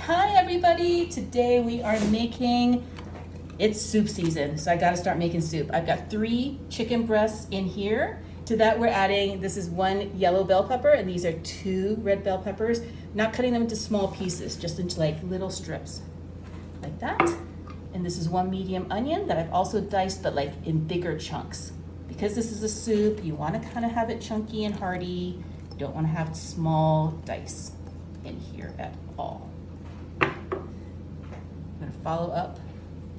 Hi everybody, today we are making, it's soup season, so I gotta start making soup. I've got 3 chicken breasts in here. To that we're adding, this is 1 yellow bell pepper and these are 2 red bell peppers. Not cutting them into small pieces, just into like little strips, like that. And this is 1 medium onion that I've also diced, but like in bigger chunks. Because this is a soup, you wanna kinda have it chunky and hearty. You don't wanna have small dice in here at all. I'm gonna follow up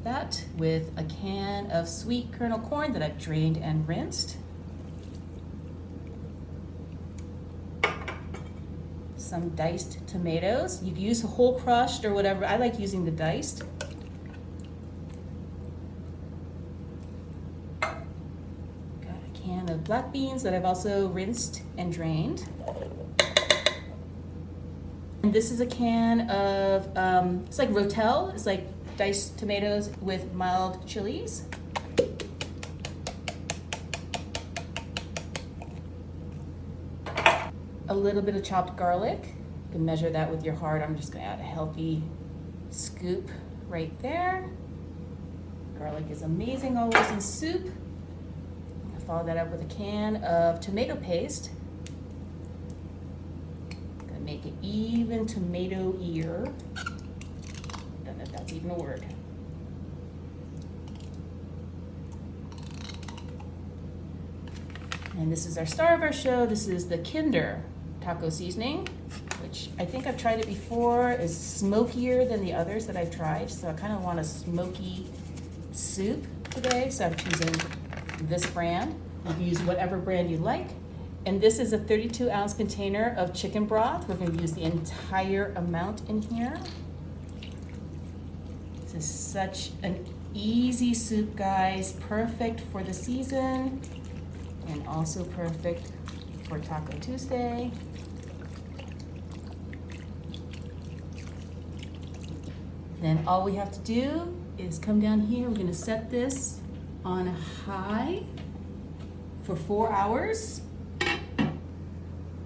that with a can of sweet kernel corn that I've drained and rinsed. Some diced tomatoes. You can use whole crushed or whatever. I like using the diced. Got a can of black beans that I've also rinsed and drained. And this is a can of, it's like Rotel. It's like diced tomatoes with mild chilies. A little bit of chopped garlic. You can measure that with your heart. I'm just gonna add a healthy scoop right there. Garlic is amazing always in soup. I'm gonna follow that up with a can of tomato paste. Gonna make it even tomato-ear. Don't know if that's even a word. And this is our star of our show. This is the Kinder taco seasoning, which I think I've tried it before, is smokier than the others that I've tried. So I kind of want a smoky soup today. So I'm choosing this brand. You can use whatever brand you like. And this is a 32-ounce container of chicken broth. We're going to use the entire amount in here. This is such an easy soup, guys. Perfect for the season and also perfect for Taco Tuesday. Then all we have to do is come down here. We're gonna set this on high for 4 hours.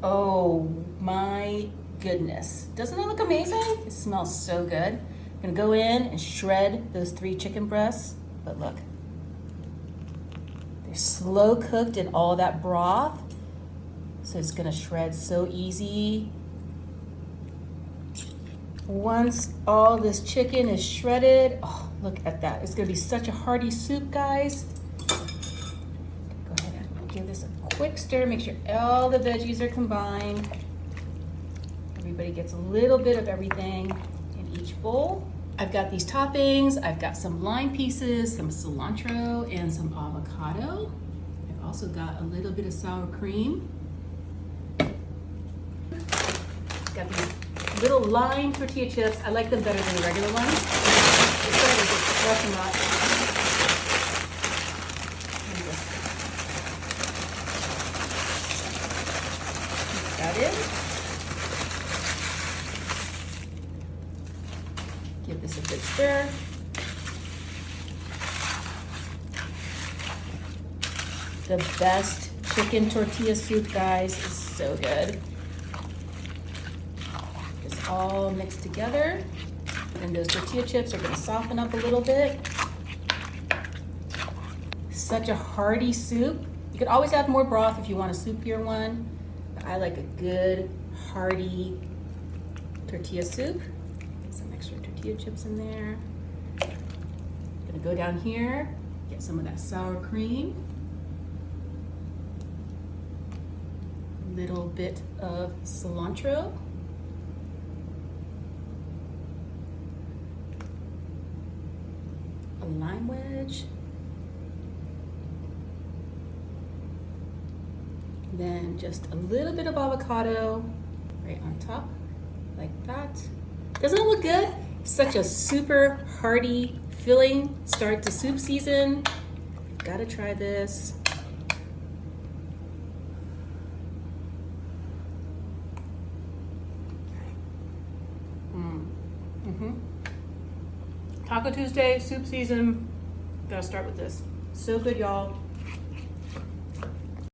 Oh my goodness. Doesn't it look amazing? It smells so good. I'm gonna go in and shred those 3 chicken breasts, but look. They're slow cooked in all that broth. So it's gonna shred so easy. Once all this chicken is shredded, oh, look at that. It's gonna be such a hearty soup, guys. Go ahead and give this a quick stir. Make sure all the veggies are combined. Everybody gets a little bit of everything in each bowl. I've got these toppings. I've got some lime pieces, some cilantro, and some avocado. I've also got a little bit of sour cream. Got these little lime tortilla chips. I like them better than the regular ones. It's better to just crush them up. Mix that in. Give this a good stir. The best chicken tortilla soup, guys, is so good. It's all mixed together. And those tortilla chips are gonna soften up a little bit. Such a hearty soup. You could always add more broth if you want a soupier one. But I like a good, hearty tortilla soup. Some extra tortilla chips in there. Gonna go down here, get some of that sour cream. A little bit of cilantro. A lime wedge. Then just a little bit of avocado right on top, like that. Doesn't it look good? Such a super hearty, filling start to soup season. Gotta try this. Taco Tuesday, soup season. Gotta start with this. So good, y'all.